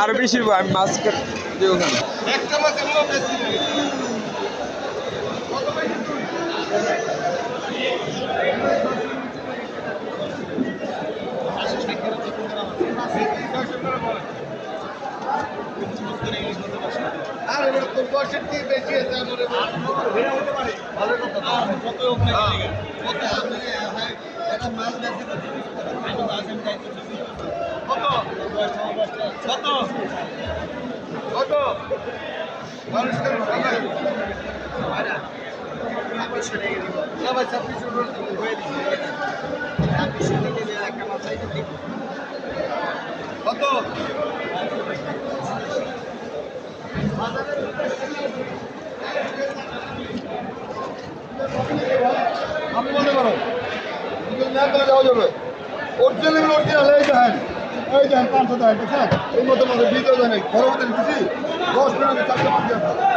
আর বেশি আমি মাছ দিই ওখানে আর এবার তোর বয়সের দিয়ে বেশি আছে আমার ভালো কথা কত এটা মাছ বেশি কত কত কত মানুষের সবাই না ভাই 26 হয়ে দিচ্ছে 26 একটা মাছ চাইতে কত আপনি মনে করো যাওয়া যাবে অরিজিনাল অরিজিনাল এই দেখেন 500 টাকা ঠিক আছে এই মতো মতো ভিডিও দেন খরচ দেন কিছু 10 টাকা 4 টাকা